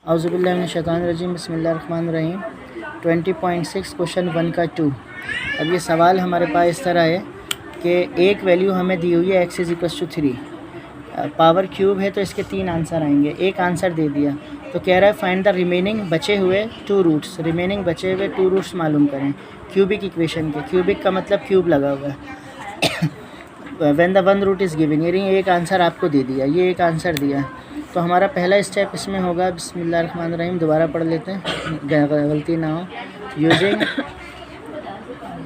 औज़ुबिल्लाहि मिनश्शैतानिर्रजीम बिस्मिल्लाहिर्रहमानिर्रहीम 20.6 क्वेश्चन 1 का 2। अब ये सवाल हमारे पास इस तरह है कि एक वैल्यू हमें दी हुई है x = 3, पावर क्यूब है तो इसके 3 आंसर आएंगे। एक आंसर दे दिया तो कह रहा है फाइंड द रिमेनिंग बचे हुए 2 रूट्स। रिमेनिंग बचे हुए 2 रूट्स मालूम करें क्यूबिक इक्वेशन के। क्यूबिक का मतलब क्यूब लगा हुआ है। When the one root is given, यानी एक आंसर आपको दे दिया, ये एक आंसर दिया। तो हमारा पहला स्टेप इसमें होगा, बिस्मिल्लाहिर्रहमानिर्रहीम, दोबारा पढ़ लेते हैं गलती ना हो। यूजिंग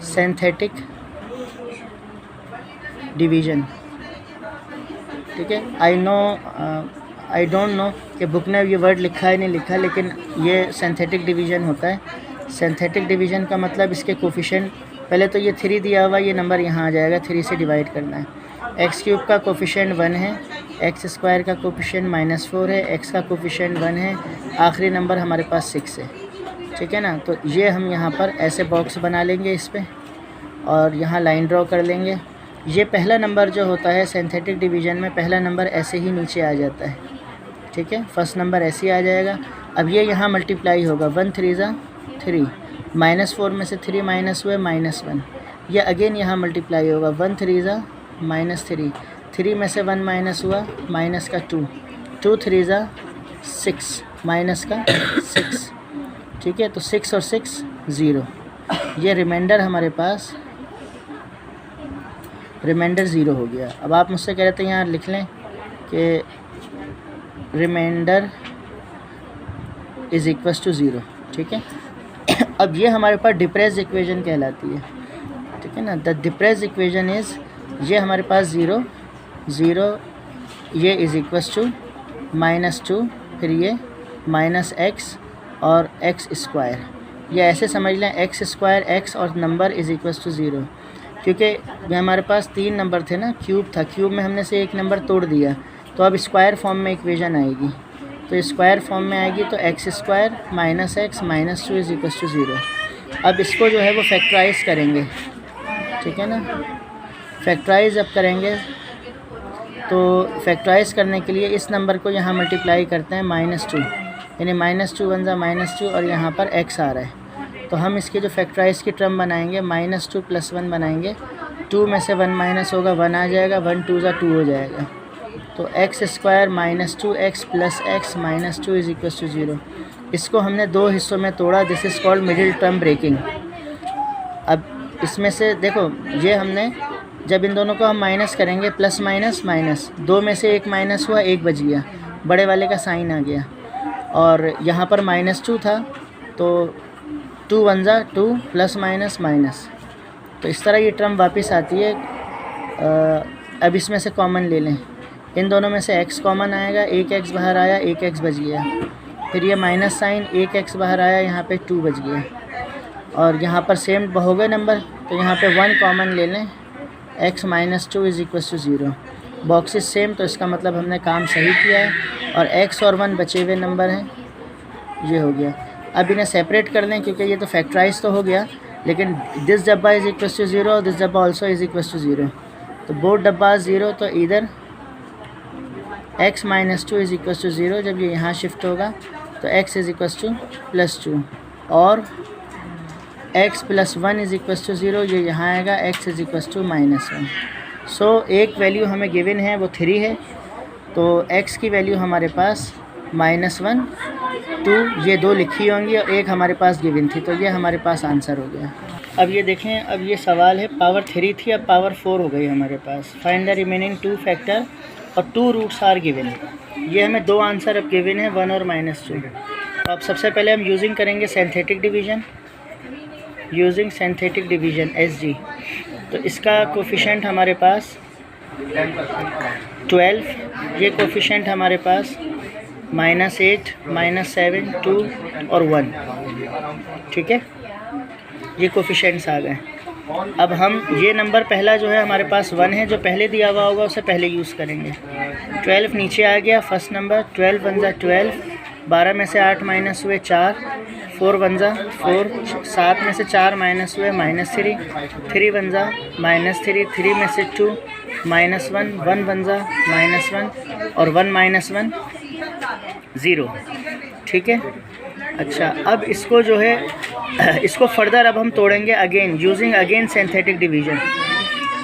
सिंथेटिक डिवीज़न, ठीक है। आई डोंट नो कि बुक ने ये वर्ड लिखा है नहीं लिखा, लेकिन ये सिंथेटिक डिवीज़न होता है। सिंथेटिक डिवीज़न का मतलब इसके कोफिशिएंट, पहले तो ये 3 दिया हुआ, ये नंबर यहाँ आ जाएगा, 3 से डिवाइड करना है। x³ का कोफिशिएंट 1 है, x² का कोफिशिएंट -4 है, x का कोफिशिएंट 1 है, आखिरी नंबर हमारे पास 6 है, ठीक है ना। तो ये हम यहाँ पर ऐसे बॉक्स बना लेंगे इस पर, और यहाँ लाइन ड्रॉ कर लेंगे। ये पहला नंबर जो होता है सिंथेटिक डिवीज़न में, पहला नंबर ऐसे ही नीचे आ जाता है, ठीक है। फर्स्ट नंबर ऐसे ही आ जाएगा। अब ये यहाँ मल्टीप्लाई होगा, 1 3 ज़ा 3, -4 में से 3 माइनस हुए -1, ये अगेन यहाँ मल्टीप्लाई होगा, 1 3 ज़ा -3, 3 में से 1 माइनस हुआ, माइनस का 2, 2 3 ज़ा 6, माइनस का 6, ठीक है। तो 6 और 6 0, ये रिमाइंडर हमारे पास रिमाइंडर 0 हो गया। अब आप मुझसे कह रहे थे यहाँ लिख लें कि रिमाइंडर = 0, ठीक है। अब ये हमारे पास डिप्रेस्ड इक्वेशन कहलाती है, ठीक है ना। द डिप्रेस्ड इक्वेशन इज़, ये हमारे पास 0 0, ये = -2, फिर ये -x और x², ये ऐसे समझ लें x² x और नंबर = 0, क्योंकि ये हमारे पास 3 नंबर थे ना, क्यूब था, क्यूब में हमने से एक नंबर तोड़ दिया, तो अब स्क्वायर फॉर्म में इक्वेशन आएगी। तो स्क्वायर फॉर्म में आएगी तो x² - x -2 = 0। अब इसको जो है वो फैक्टराइज करेंगे, ठीक है ना। फैक्टराइज अब करेंगे तो फैक्टराइज करने के लिए इस नंबर को यहाँ मल्टीप्लाई करते हैं -2, यानी -2 1 ज़ा -2, और यहाँ पर x आ रहा है। तो हम इसके जो फैक्टराइज की टर्म बनाएंगे, -2 + 1 बनाएंगे, 2 में से 1 माइनस होगा, 1 आ जाएगा, 1 2 ज़ा 2 हो जाएगा। तो x² - 2x + x -2 = 0। इसको हमने 2 हिस्सों में तोड़ा, this is called middle term breaking. अब इसमें से देखो, ये हमने जब इन दोनों को हम माइनस करेंगे, प्लस माइनस माइनस, 2 में से 1 माइनस हुआ, 1 बच गया, बड़े वाले का साइन आ गया, और यहाँ पर -2 था, तो 2 1 ज़ा 2 + माइनस, तो इस तरह ये टर्म वापस आती है। अब इसमें से कॉमन ले लें, इन दोनों में से x कॉमन आएगा, एक x बाहर आया, एक x बच गया, फिर ये माइनस साइन, एक x बाहर आया, यहाँ पे 2 बच गया, और यहाँ पर सेम हो गए नंबर, तो यहाँ पे 1 कॉमन ले लें, x -2 = 0। बॉक्सेस सेम, तो इसका मतलब हमने काम सही किया है, और x और 1 बचे हुए नंबर हैं, ये हो गया। अब इन्हें सेपरेट कर लें, क्योंकि ये तो फैक्टराइज तो हो गया, लेकिन दिस डब्बा = 0 और दिस डब्बा ऑल्सो = 0, तो बोथ डब्बा 0, तो इधर x -2 = 0, जब ये यहाँ शिफ्ट होगा तो x = +2, और x + 1 = 0, ये यहाँ आएगा, x = -1। सो एक वैल्यू हमें गिवन है, वो 3 है, तो x की वैल्यू हमारे पास -1 2, ये 2 लिखी होंगी, और एक हमारे पास गिवन थी, तो ये हमारे पास आंसर हो गया। अब ये देखें, अब ये सवाल है, पावर 3 थी, अब पावर 4 हो गई हमारे पास। फाइंड द रिमेनिंग 2 फैक्टर और 2 रूट्स आर गिवन। ये हमें 2 आंसर अब गिवन है, 1 और -2। तो अब सबसे पहले हम यूजिंग करेंगे synthetic division, using synthetic division SG। तो इसका कोफिशिएंट हमारे पास 12, ये कोफिशिएंट हमारे पास -8 -7 2 और 1, ठीक है, ये कोफिशिएंट्स आ गए। अब हम ये नंबर पहला जो है हमारे पास 1 है, जो पहले दिया हुआ होगा उसे पहले यूज़ करेंगे। 12 नीचे आ गया, फर्स्ट नंबर, 12 1 ज़ा 12, 12 में से 8 माइनस हुए 4, 4 1 ज़ा 4, 7 में से 4 माइनस हुए -3, 3 1 ज़ा -3, 3 में से 2 -1, 1 1 ज़ा -1, और 1 - 1 0, ठीक है। अच्छा, अब इसको जो है इसको फर्दर अब हम तोड़ेंगे again using again synthetic division.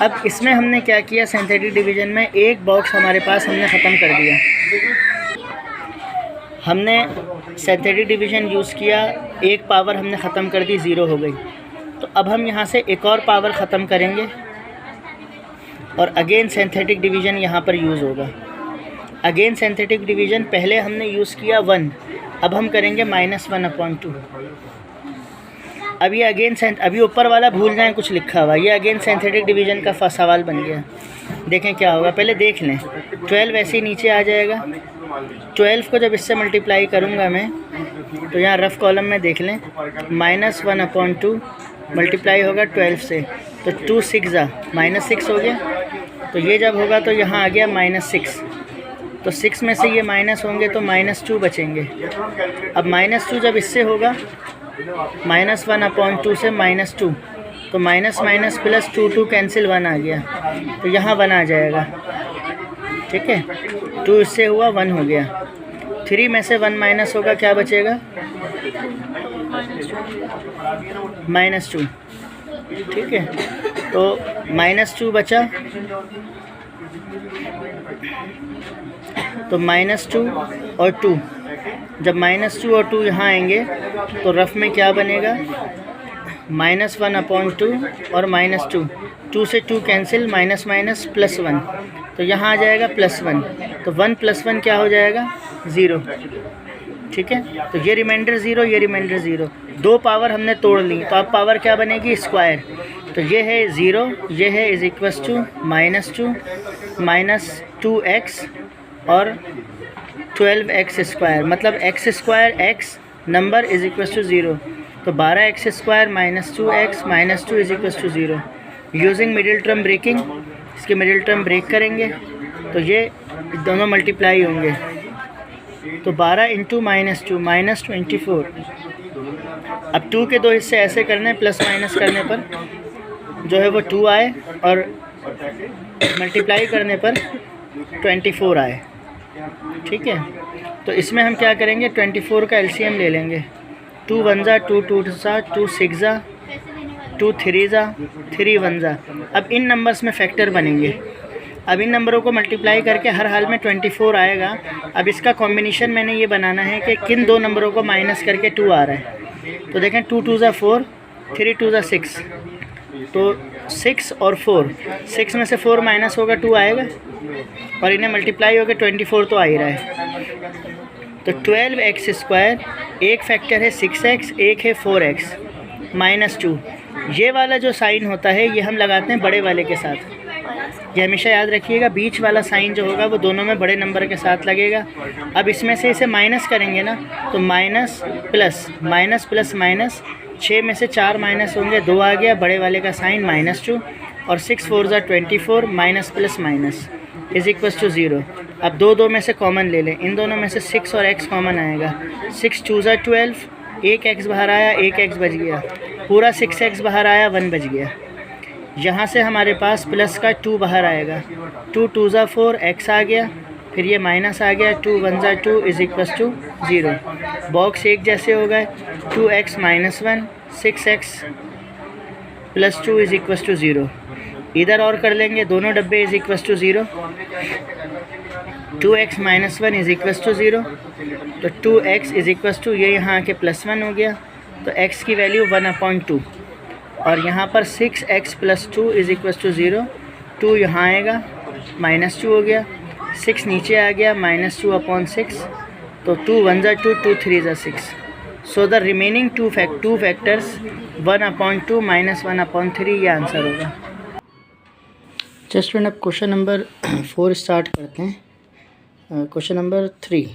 अब इसमें हमने क्या किया, सिंथेटिक डिवीज़न में एक बॉक्स हमारे पास हमने ख़त्म कर दिया। हमने सिंथेटिक डिवीज़न यूज़ किया, एक पावर हमने ख़त्म कर दी, 0 हो गई। तो अब हम यहाँ से एक और पावर ख़त्म करेंगे और अगेन सिंथेटिक डिवीज़न यहाँ पर यूज़ होगा। अगेन सिंथेटिक डिवीज़न पहले हमने यूज़ किया 1, अब हम करेंगे -1/2। अब ये अगेन अभी ऊपर वाला भूल जाएं कुछ लिखा हुआ, ये अगेन सिंथेटिक डिवीज़न का सवाल बन गया। देखें क्या होगा, पहले देख लें। 12 ऐसे ही नीचे आ जाएगा। 12 को जब इससे मल्टीप्लाई करूँगा मैं, तो यहाँ रफ़ कॉलम में देख लें, -1/2 मल्टीप्लाई होगा 12 से, तो 2 6 -6 हो गया। तो ये जब होगा तो यहाँ आ गया -6, तो 6 में से ये माइनस होंगे तो -2 बचेंगे। अब -2 जब इससे होगा, -1/2 से -2, तो माइनस माइनस प्लस 2 कैंसिल 1 आ गया, तो यहाँ 1 आ जाएगा। ठीक है, 2 इससे हुआ 1 हो गया। 3 में से 1 माइनस होगा, क्या बचेगा? -2। ठीक है, तो -2 बचा, तो -2 और 2, जब -2 और 2 यहाँ आएंगे तो रफ में क्या बनेगा? -1/2 और -2, 2 से 2 कैंसिल, माइनस माइनस प्लस 1, तो यहाँ आ जाएगा +1, तो 1 + 1 क्या हो जाएगा? 0। ठीक है, तो ये रिमाइंडर 0, ये रिमाइंडर 0, 2 पावर हमने तोड़ ली, तो अब पावर क्या बनेगी? स्क्वायर। तो ये है 0, ये है =2 -2x और 12x², मतलब x² x नंबर =0, तो 12x² -2x -2 =0। Using middle term breaking, इसके मिडिल टर्म ब्रेक करेंगे तो ये दोनों मल्टीप्लाई होंगे, तो 12 × -2 -24। अब 2 के 2 हिस्से ऐसे करने, प्लस माइनस करने पर जो है वो 2 आए और मल्टीप्लाई करने पर 24 आए। ठीक है, तो इसमें हम क्या करेंगे? 24 का एलसीएम ले लेंगे। 2 1 ज़ा, 2 2 ज़ा, 2 6 ज़ा, 2 3 ज़ा, 3 1 ज़ा। अब इन नंबर्स में फैक्टर बनेंगे। अब इन नंबरों को मल्टीप्लाई करके हर हाल में 24 आएगा। अब इसका कॉम्बिनेशन मैंने ये बनाना है कि किन दो नंबरों को माइनस करके 2 आ रहा है। तो देखें, 2 2 ज़ा 4, 3 2 ज़ा 6, तो 6 और 4, 6 में से 4 माइनस होगा, 2 आएगा, और इन्हें मल्टीप्लाई होकर 24 तो आ ही रहा है। तो 12x², एक फैक्टर है 6x, एक है 4x -2। ये वाला जो साइन होता है ये हम लगाते हैं बड़े वाले के साथ, ये हमेशा याद रखिएगा। बीच वाला साइन जो होगा वो दोनों में बड़े नंबर के साथ लगेगा। अब इसमें से इसे माइनस करेंगे ना, तो minus plus minus plus minus, 6 में से 4 माइनस होंगे, 2 आ गया, बड़े वाले का साइन -2, और 6 4 ज़ा 24, माइनस प्लस माइनस =0। अब 2 2 में से कॉमन ले लें, इन दोनों में से 6 और x कॉमन आएगा। 6 2 ज़ा 12, एक x बाहर आया, एक x बच गया, पूरा 6x बाहर आया, 1 बच गया। यहाँ से हमारे पास प्लस का 2 बाहर आएगा, 2 2 ज़ा 4, x आ गया, फिर ये माइनस आ गया, 2 1 ज़ा 2 =0। बॉक्स एक जैसे हो गए, 2x - 1, 6x + 2 =0। इधर और कर लेंगे, दोनों डब्बे =0, 2x - 1 =0, तो 2x ये यहाँ आके +1 हो गया, तो x की वैल्यू 1/2, और यहाँ पर 6x + 2 =0, 2 यहाँ आएगा, -2 हो गया, 6 नीचे आ गया, -2/6, तो 2 1 ज़ा 2, 2 3 ज़ा 6। So the remaining two factors 1/2 - 1/3, ये आंसर होगा। जस्ट फ्रेंड, अब क्वेश्चन नंबर 4 स्टार्ट करते हैं। क्वेश्चन नंबर 3,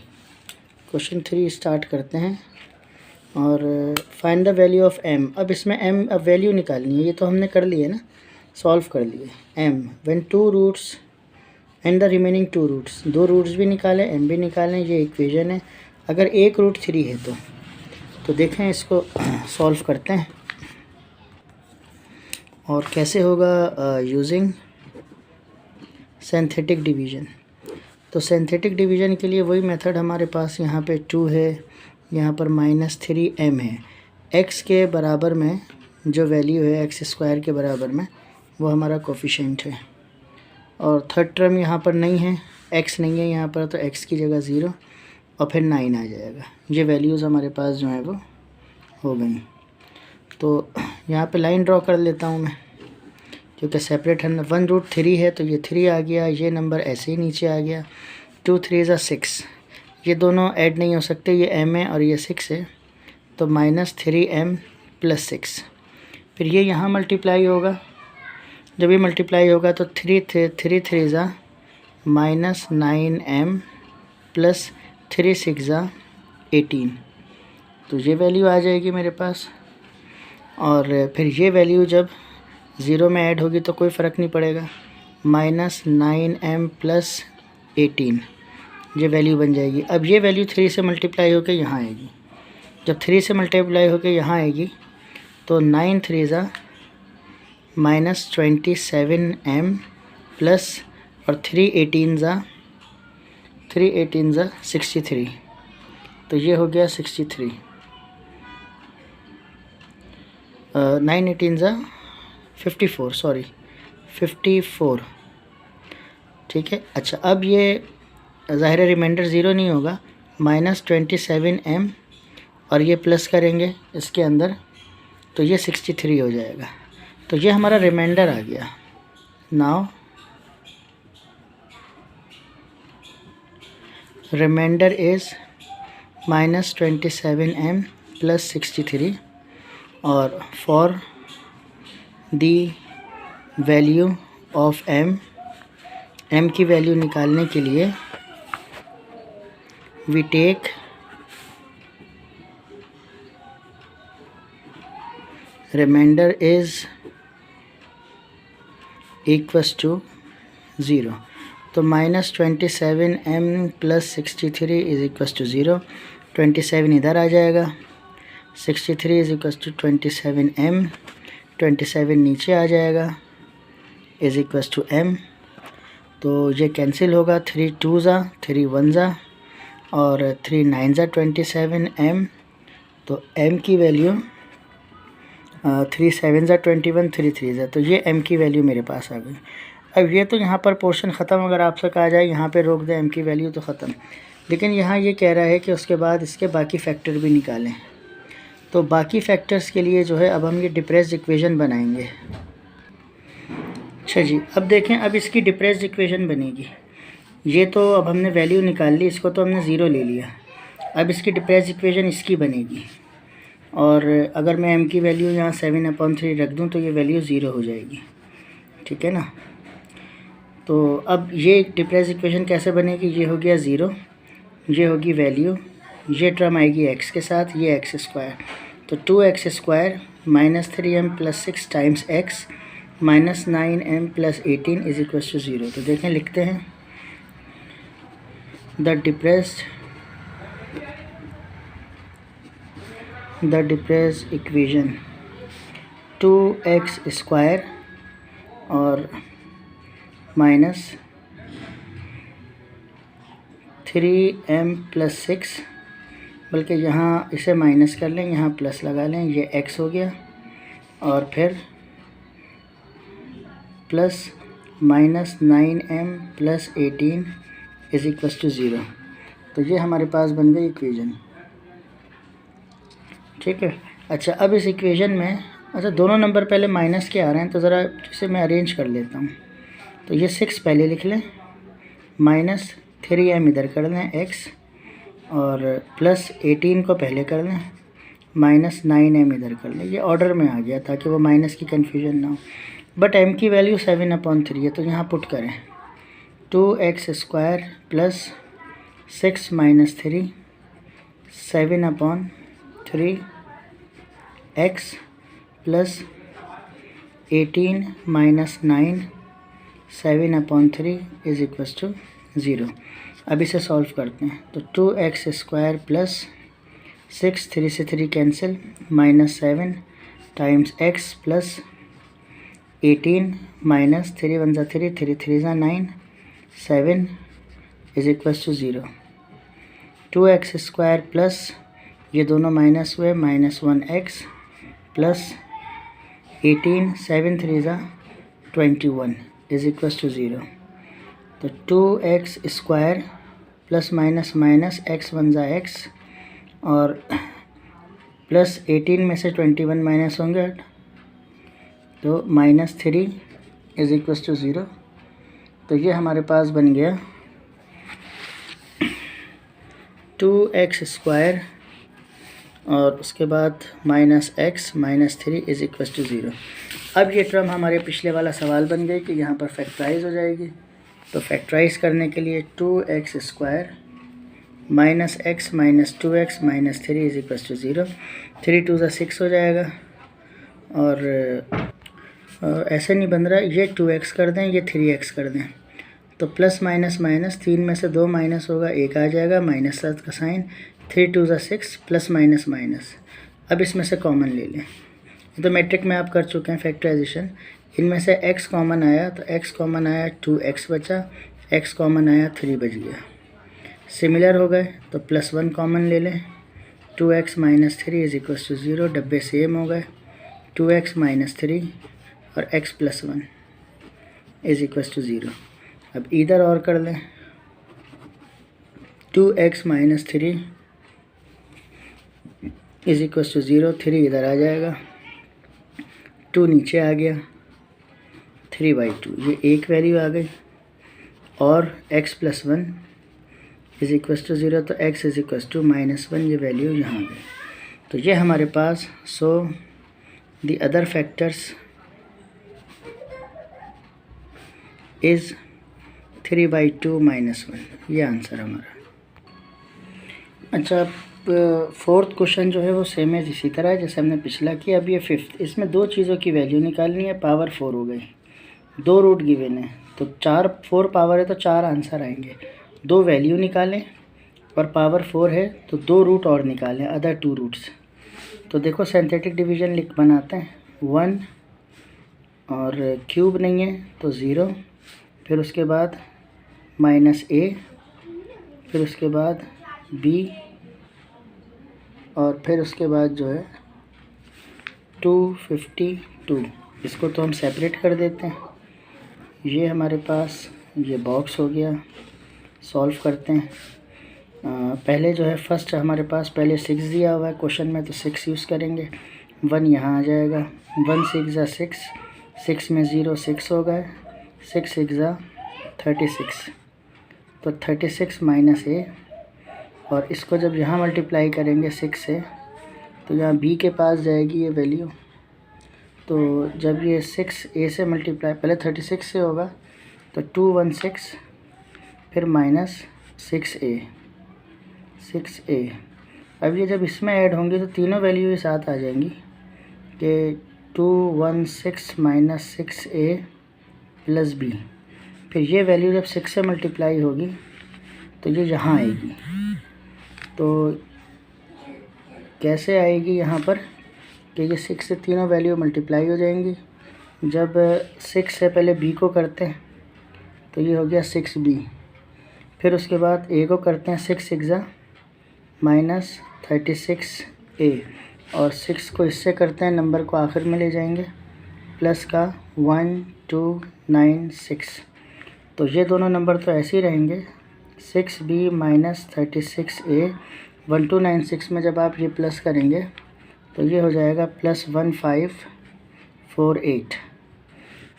क्वेश्चन 3 स्टार्ट करते हैं, और find the value of m। अब इसमें m अब वैल्यू निकालनी है, ये तो हमने कर लिए ना, सॉल्व कर लिए। m when 2 roots and the remaining 2 roots, 2 roots भी निकालें, m भी निकालें, ये इक्वेशन है। अगर एक रूट 3 है तो देखें इसको सॉल्व करते हैं, और कैसे होगा? Using synthetic division. तो सिंथेटिक डिवीज़न के लिए वही मेथड हमारे पास यहाँ पे 2 है, यहाँ पर -3m है। x के बराबर में जो वैल्यू है x स्क्वायर के बराबर में वो हमारा कोफिशिएंट है। और थर्ड टर्म यहाँ पर नहीं है, x नहीं है यहाँ पर, तो x की जगह 0 और फिर 9 आ जाएगा। ये वैल्यूज़ हमारे पास जो है वो हो गई। तो यहाँ पे लाइन ड्रॉ कर लेता हूँ मैं, क्योंकि सेपरेट है। 1√3 है तो ये 3 आ गया, ये नंबर ऐसे ही नीचे आ गया। 2 3 ज़ा 6, ये दोनों ऐड नहीं हो सकते, ये m है और ये 6 है, तो -3m + 6। फिर ये यहाँ मल्टीप्लाई होगा, जब ये मल्टीप्लाई होगा तो 3 3 ज़ा -9m + 3 6 ज़ा 18, तो ये वैल्यू आ जाएगी मेरे पास। और फिर ये वैल्यू जब 0 में ऐड होगी तो कोई फ़र्क नहीं पड़ेगा, -9m + 18 ये वैल्यू बन जाएगी। अब ये वैल्यू 3 से मल्टीप्लाई होकर यहाँ आएगी। जब 3 से मल्टीप्लाई होकर यहाँ आएगी तो 9 3 ज़ा -27m प्लस और 3 18 ज़ा 63, तो ये हो गया 63। 9 18 ज़ा 54, सॉरी 54, ठीक है। अच्छा, अब ये ज़ाहिर रिमाइंडर 0 नहीं होगा, -27m और ये प्लस करेंगे इसके अंदर तो ये 63 हो जाएगा। तो ये हमारा रिमाइंडर आ गया। नाउ रिमाइंडर इज़ -27m + 63 और for the value of m की वैल्यू निकालने के लिए we take remainder is equals to 0, तो -27m + 63 इज़ इक्वल्स टू 0। 27 इधर आ जाएगा, 63 इज़ इक्वल्स टू 27m, 27 नीचे आ जाएगा, इज़ इक्वल्स टू m। तो ये कैंसिल होगा, 3 2 ज़ा 3 1 ज़ा और 3 9 ज़ा 27m, तो m की वैल्यू 3 7 ज़ा 21, 3 3 ज़ा, तो ये m की वैल्यू मेरे पास आ गई। अब ये तो यहाँ पर पोर्शन ख़त्म, अगर आपसे कहा जाए यहाँ पे रोक दें m की वैल्यू तो ख़त्म, लेकिन यहाँ ये कह रहा है कि उसके बाद इसके बाकी फैक्टर भी निकालें। तो बाकी फैक्टर्स के लिए जो है अब हम ये डिप्रेस्ड इक्वेशन बनाएंगे। अच्छा जी, अब देखें, अब इसकी डिप्रेस्ड इक्वेशन बनेगी। ये तो अब हमने वैल्यू निकाल ली, इसको तो हमने 0 ले लिया। अब इसकी डिप्रेस्ड इक्वेशन इसकी बनेगी, और अगर मैं m की वैल्यू यहाँ 7/3 रख दूँ तो ये वैल्यू 0 हो जाएगी, ठीक है ना। तो अब ये डिप्रेस्ड इक्वेशन कैसे बनेगी, ये हो गया 0, ये होगी वैल्यू, ये टर्म आएगी x के साथ, ये x², तो 2x² -3m + 6 times x -9m + 18 is equals to 0। तो देखें, लिखते हैं द डिप्रेस्ड इक्वेशन 2x² और -3m + 6, बल्कि यहाँ इसे माइनस कर लें, यहाँ प्लस लगा लें, ये x हो गया, और फिर plus -9m + 18 is equals to 0। तो ये हमारे पास बन गई इक्वेशन, ठीक है। अच्छा, अब इस इक्वेशन में अच्छा दोनों नंबर पहले माइनस के आ रहे हैं, तो ज़रा इसे मैं अरेंज कर लेता हूँ। तो ये 6 पहले लिख लें, -3m इधर कर लें x, और प्लस 18 को पहले कर लें, -9m इधर कर लें। ये ऑर्डर में आ गया ताकि वो माइनस की कन्फ्यूजन ना हो। बट m की वैल्यू 7/3 है, तो यहाँ पुट करें 2x² + 6 - 3 7/3 x + 18 - 9 7/3 is equals to 0। अब इसे सॉल्व करते हैं, तो 2x² + 6 3 से 3 कैंसिल, -7 टाइम्स x + 18 - 3 1 ज़ा 3 3 3 ज़ा 9 7 is equals to 0। 2x² plus ये दोनों माइनस हुए, -1x प्लस 18 7 3 ज़ा 21 इज इक्वल्स टू 0। तो 2x square plus minus minus x1 ज़ा x और प्लस 18 में से 21 माइनस होंगे तो -3 इज इक्वल्स टू 0। तो ये हमारे पास बन गया 2x स्क्वायर और उसके बाद -x -3 इज इक्वल्स टू 0। अब ये टर्म हमारे पिछले वाला सवाल बन गई कि यहाँ पर फैक्टराइज हो जाएगी। तो फैक्टराइज करने के लिए 2x square -x -2x -3 is equals to 0। 3 2 ज़ा 6 हो जाएगा और ऐसे नहीं बन रहा, ये 2x कर दें, ये 3x कर दें तो प्लस माइनस माइनस 3 में से 2 माइनस होगा, 1 आ जाएगा, -7 का साइन, 3 2 ज़ा 6 प्लस माइनस माइनस। अब इसमें से कॉमन ले लें, तो मैट्रिक में आप कर चुके हैं फैक्टराइजेशन। इनमें से x कॉमन आया तो x कॉमन आया, 2x बचा, x कॉमन आया, 3 बच गया। सिमिलर हो गए तो +1 कॉमन ले लें, 2x -3 इज इक्वल्स टू 0। डब्बे सेम हो गए, 2x -3 और x + 1 इज इक्वल्स टू 0। अब इधर और कर लें, 2x -3 इज इक्वल्स टू 0। 3 इधर आ जाएगा, 2 नीचे आ गया, 3/2 ये एक वैल्यू आ गई और x + 1 इज इक्वल्स टू 0। तो x इज इक्वल्स टू -1 ये वैल्यू यहाँ आ गई। तो ये हमारे पास द अदर फैक्टर्स इज़ 3/2 -1, ये आंसर हमारा। अच्छा, फोर्थ क्वेश्चन जो है वो सेम है इसी तरह है जैसे हमने पिछला किया। अब ये फिफ्थ, इसमें 2 चीज़ों की वैल्यू निकालनी है, पावर 4 हो गई, 2 रूट गिवन है तो 4 पावर है तो 4 आंसर आएंगे। 2 वैल्यू निकालें और पावर 4 है तो 2 रूट और निकालें, अदर 2 रूट्स। तो देखो सिंथेटिक डिवीज़न बनाते हैं, 1 और क्यूब नहीं है तो 0, फिर उसके बाद -a, फिर उसके बाद b और फिर उसके बाद जो है 252। इसको तो हम सेपरेट कर देते हैं। ये हमारे पास ये बॉक्स हो गया, सॉल्व करते हैं। पहले जो है फर्स्ट हमारे पास पहले 6 दिया हुआ है क्वेश्चन में तो 6 यूज़ करेंगे, 1 यहाँ आ जाएगा, 1 6 ज़ा 6, 6 में 0 6 हो गए, 6 6 ज़ा 36, तो 36 -a और इसको जब यहाँ मल्टीप्लाई करेंगे 6 से तो यहाँ b के पास जाएगी ये वैल्यू। तो जब ये 6a से मल्टीप्लाई पहले 36 से होगा तो 216 फिर -6a। अब ये जब इसमें ऐड होंगी तो तीनों वैल्यू ये साथ आ जाएंगी कि 216 -6a + b। फिर ये वैल्यू जब 6 से मल्टीप्लाई होगी तो ये यहाँ आएगी। तो कैसे आएगी यहाँ पर कि ये 6 से तीनों वैल्यू मल्टीप्लाई हो जाएंगी। जब 6 से पहले b को करते हैं तो ये हो गया 6b, फिर उसके बाद a को करते हैं 6 6 ज़ा -36a और 6 को इससे करते हैं, नंबर को आखिर में ले जाएंगे, प्लस का 1296। तो ये दोनों नंबर तो ऐसे ही रहेंगे, 6b -36a 1296 में जब आप ये प्लस करेंगे तो ये हो जाएगा +1548।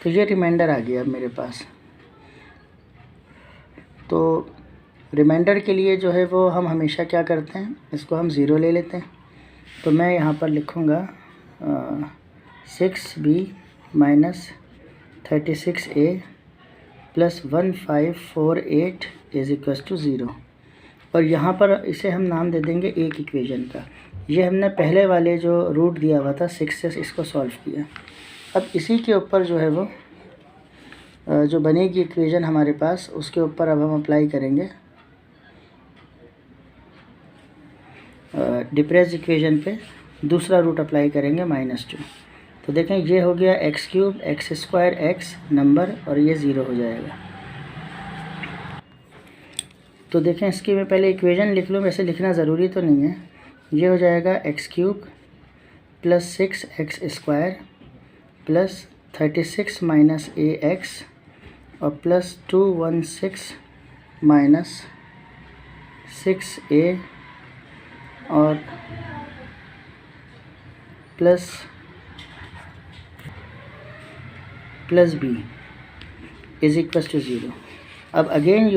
तो ये रिमाइंडर आ गया अब मेरे पास। तो रिमाइंडर के लिए जो है वो हम हमेशा क्या करते हैं, इसको हम 0 ले लेते हैं। तो मैं यहाँ पर लिखूँगा 6b -36a +1548 is equals to 0 और यहाँ पर इसे हम नाम दे देंगे एक इक्वेशन का। ये हमने पहले वाले जो रूट दिया हुआ था 6 से इसको सॉल्व किया। अब इसी के ऊपर जो है वो जो बनेगी इक्वेशन हमारे पास, उसके ऊपर अब हम अप्लाई करेंगे डिप्रेस इक्वेशन पे दूसरा रूट अप्लाई करेंगे -2। तो देखें ये हो गया x³ x² x नंबर और ये 0 हो जाएगा। तो देखें इसकी मैं पहले इक्वेशन लिख लूँ, वैसे लिखना ज़रूरी तो नहीं है, ये हो जाएगा x cube plus 6x² plus 36 minus AX और प्लस 216 माइनस 6A और plus B is equal to 0। अब अगेन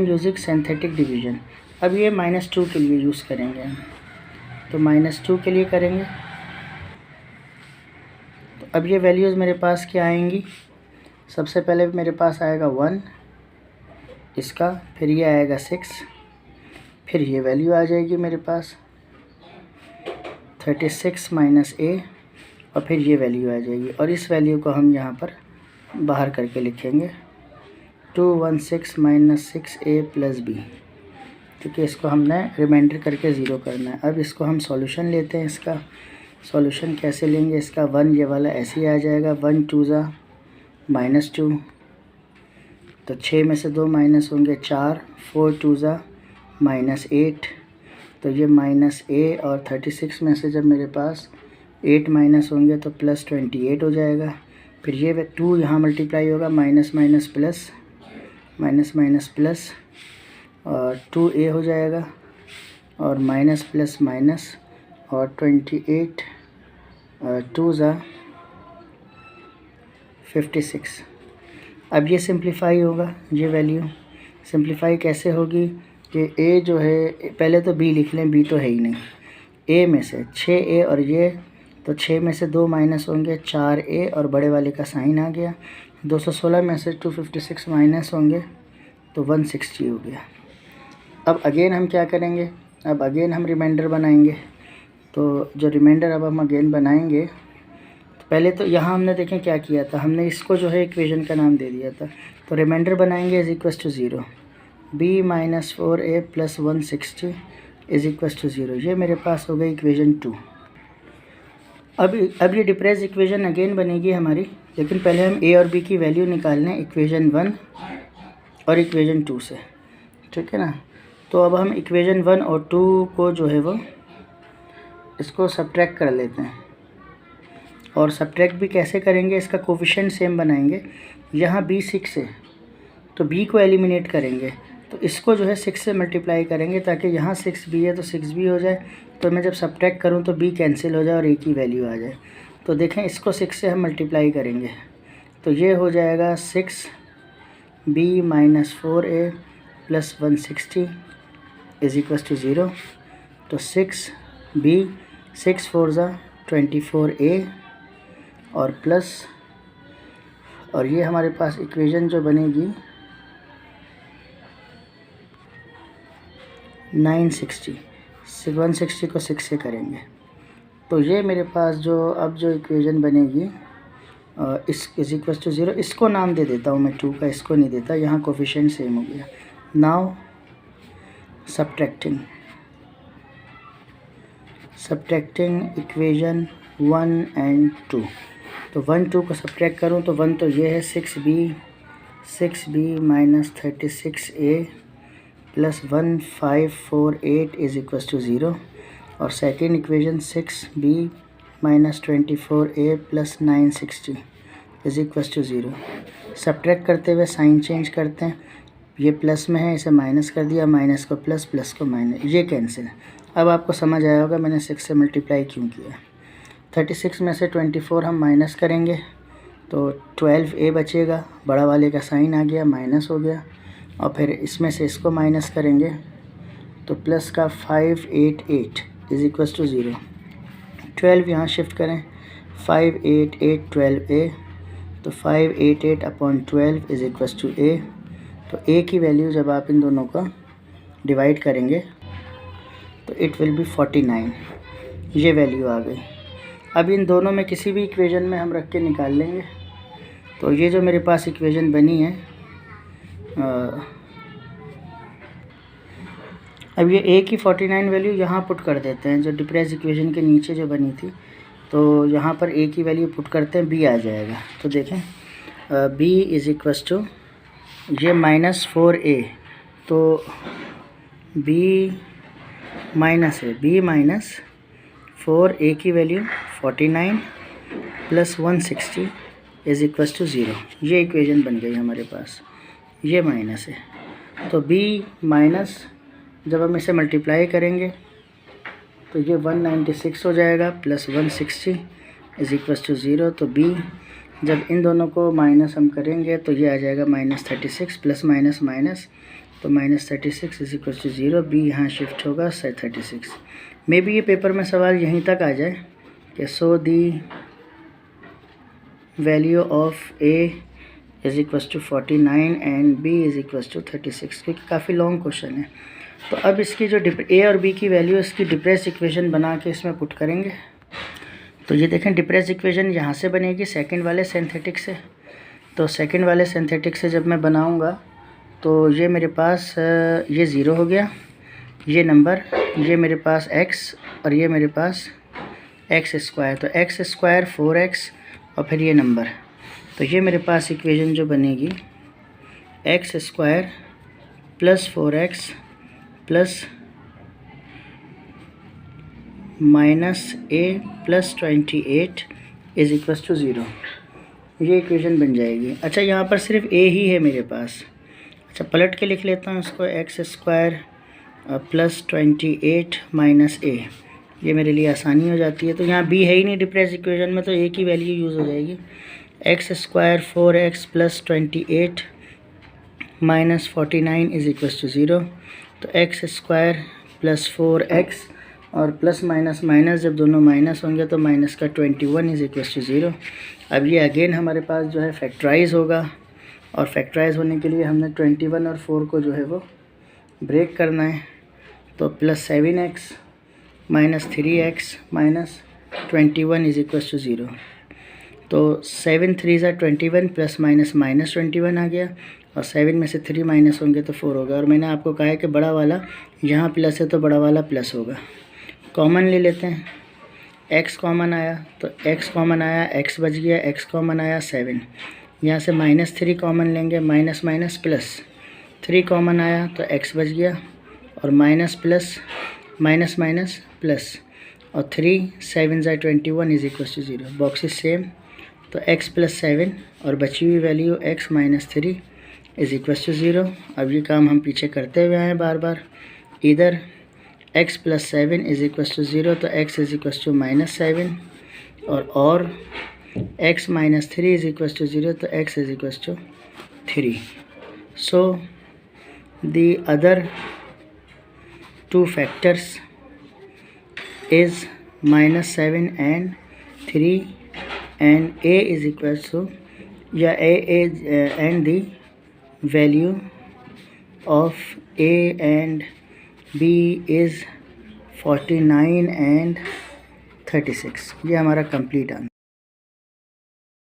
यूजिंग सिंथेटिक डिवीजन, अब ये -2 के लिए यूज़ करेंगे हम, तो -2 के लिए करेंगे। तो अब ये वैल्यूज़ मेरे पास क्या आएंगी, सबसे पहले मेरे पास आएगा 1 इसका, फिर ये आएगा 6, फिर ये वैल्यू आ जाएगी मेरे पास 36 माइनस A और फिर ये वैल्यू आ जाएगी, और इस वैल्यू को हम यहाँ पर बाहर करके लिखेंगे 216 माइनस 6A प्लस B, क्योंकि इसको हमने रिमाइंडर करके 0 करना है। अब इसको हम सॉल्यूशन लेते हैं। इसका सॉल्यूशन कैसे लेंगे, इसका 1 ये वाला ऐसे ही आ जाएगा, 1 2 ज़ा -2, तो 6 में से 2 माइनस होंगे 4, 4 2 ज़ा -8, तो ये -A और 36 में से जब मेरे पास 8 माइनस होंगे तो प्लस 28 हो जाएगा। फिर ये 2 यहाँ मल्टीप्लाई होगा, minus minus plus, minus minus plus और 2A हो जाएगा और माइनस प्लस माइनस और 28 2 ज़ा 56। अब ये सिंप्लीफाई होगा, ये वैल्यू सिंप्लीफाई कैसे होगी कि A जो है, पहले तो B लिख लें, B तो है ही नहीं, A में से 6A और ये, तो 6 में से 2 माइनस होंगे 4A और बड़े वाले का साइन आ गया, 216 में से 256 माइनस होंगे तो 160 हो गया। अब अगेन हम क्या करेंगे, अब अगेन हम रिमाइंडर बनाएंगे। तो जो रिमाइंडर अब हम अगेन बनाएंगे, तो पहले तो यहाँ हमने देखें क्या किया था, हमने इसको जो है इक्वेशन का नाम दे दिया था। तो रिमाइंडर बनाएंगे is equal to 0, B minus 4A plus 160 is equal to 0। ये मेरे पास हो गई इक्वेशन 2। अब ये डिप्रेस इक्वेशन अगेन बनेगी हमारी, लेकिन पहले हम A और B की वैल्यू निकाल लें इक्वेशन 1 और इक्वेशन 2 से, ठीक है ना। तो अब हम इक्वेशन 1 और 2 को जो है वो इसको सब्ट्रैक्ट कर लेते हैं, और सब्ट्रैक्ट भी कैसे करेंगे, इसका कोफिशिएंट सेम बनाएंगे। यहाँ B 6 है तो B को एलिमिनेट करेंगे, तो इसको जो है 6 से मल्टीप्लाई करेंगे ताकि यहाँ 6B है तो 6B हो जाए, तो मैं जब सब्ट्रैक्ट करूँ तो B कैंसिल हो जाए और A की वैल्यू आ जाए। तो देखें इसको 6 से हम मल्टीप्लाई करेंगे तो ये हो जाएगा 6B minus 4A plus 160 is equal to 0। तो 6B 6 4 ज़ा 24A और प्लस, और ये हमारे पास इक्वेशन जो बनेगी 960, 160 को 6 से करेंगे तो ये मेरे पास जो अब जो इक्वेशन बनेगी इस इज इक्वल टू 0। इसको नाम दे देता हूँ मैं 2 का, इसको नहीं देता, यहाँ कोफिशिएंट सेम हो गया। नाउ सब्ट्रैक्टिंग इक्वेशन 1 एंड 2, तो 1 2 को सब्ट्रैक्ट करूँ तो 1 तो ये है 6B minus 36A plus 1548 is equal to 0, और second equation 6B minus 24A plus 960 is equal to 0। Subtract करते हुए साइन चेंज करते हैं, ये प्लस में है इसे माइनस कर दिया, माइनस को प्लस, प्लस को माइनस, ये कैंसिल। अब आपको समझ आया होगा मैंने 6 से मल्टीप्लाई क्यों किया। 36 में से 24 हम माइनस करेंगे तो 12A बचेगा, बड़ा वाले का साइन आ गया, माइनस हो गया, और फिर इसमें से इसको माइनस करेंगे तो प्लस का 588 इज इक्वल टू 0। 12 यहाँ शिफ्ट करें, 588 12A, तो 588 upon 12 is equal to A। तो A की वैल्यू जब आप इन दोनों का डिवाइड करेंगे तो इट विल बी 49, ये वैल्यू आ गई। अब इन दोनों में किसी भी इक्वेशन में हम रख के निकाल लेंगे। तो ये जो मेरे पास इक्वेशन बनी है, अब ये A की 49 वैल्यू यहाँ पुट कर देते हैं, जो डिप्रेस इक्वेशन के नीचे जो बनी थी, तो यहाँ पर A की वैल्यू पुट करते हैं, B आ जाएगा। तो देखें B इज़ इक्वल टू ये -4A, तो बी माइनस है, बी माइनस 4, ए की value 49 plus 160 is equal to 0। ये इक्वेशन बन गई हमारे पास, ये माइनस है। तो बी माइनस जब हम इसे मल्टीप्लाई करेंगे तो ये 196 हो जाएगा प्लस 160 इज इक्वल टू 0। तो बी जब इन दोनों को माइनस हम करेंगे तो ये आ जाएगा -36 प्लस माइनस माइनस, तो -36 इज इक्वल टू 0। बी यहाँ शिफ्ट होगा 36। मे बी ये पेपर में सवाल यहीं तक आ जाए कि so the value of A is equal to 49 and B is equal to 36, क्योंकि काफ़ी लॉन्ग क्वेश्चन है। तो अब इसकी जो ए और बी की वैल्यू इसकी डिप्रेस इक्वेशन बना के इसमें पुट करेंगे। तो ये देखें डिप्रेस इक्वेशन यहाँ से बनेगी सेकंड वाले सिंथेटिक से। तो सेकंड वाले सिंथेटिक से जब मैं बनाऊँगा तो ये मेरे पास ये 0 हो गया, ये नंबर, ये मेरे पास x और ये मेरे पास x स्क्वायर। तो x स्क्वायर 4x और फिर ये नंबर। तो ये मेरे पास इक्वेशन जो बनेगी x square plus 4x plus -a plus 28 is equal to 0। ये इक्वेशन बन जाएगी। अच्छा, यहाँ पर सिर्फ a ही है मेरे पास। अच्छा, पलट के लिख लेता हूँ इसको, x square plus 28 minus a। ये मेरे लिए आसानी हो जाती है। तो यहाँ b है ही नहीं डिप्रेस इक्वेशन में, तो a की वैल्यू यूज़ हो जाएगी। x square 4x plus 28 minus 49 is equal to 0। तो x स्क्वायर प्लस 4x और प्लस माइनस माइनस जब दोनों माइनस होंगे तो माइनस का 21 इज इक्वल टू 0। अब ये अगेन हमारे पास जो है फैक्टराइज होगा, और फैक्टराइज होने के लिए हमने 21 और 4 को जो है वो ब्रेक करना है। तो plus 7x minus 3x minus 21 is equal to 0। तो 7 3 ज़ा 21 प्लस माइनस माइनस 21 आ गया, और 7 में से 3 माइनस होंगे तो 4 होगा। और मैंने आपको कहा है कि बड़ा वाला यहाँ प्लस है तो बड़ा वाला प्लस होगा। कॉमन ले लेते हैं, x कॉमन आया तो x कॉमन आया, x बच गया, x कॉमन आया 7। यहाँ से -3 कॉमन लेंगे, माइनस माइनस प्लस 3 कॉमन आया तो x बच गया, और minus plus minus minus plus, और 3 7 ज़ा 21 is equal to 0। Box is same, तो x प्लस 7 और बची हुई value x minus 3 is equal to 0। अब ये काम हम पीछे करते हुए आए बार बार। इधर x plus 7 is equal to 0, तो x इज इक्वल टू -7, और x minus 3 is equal to 0, तो x is equal to 3। So the other two factors is -7 and 3, and a is equal to, a is and the value of a and b is 49 and 36। ये हमारा complete answer.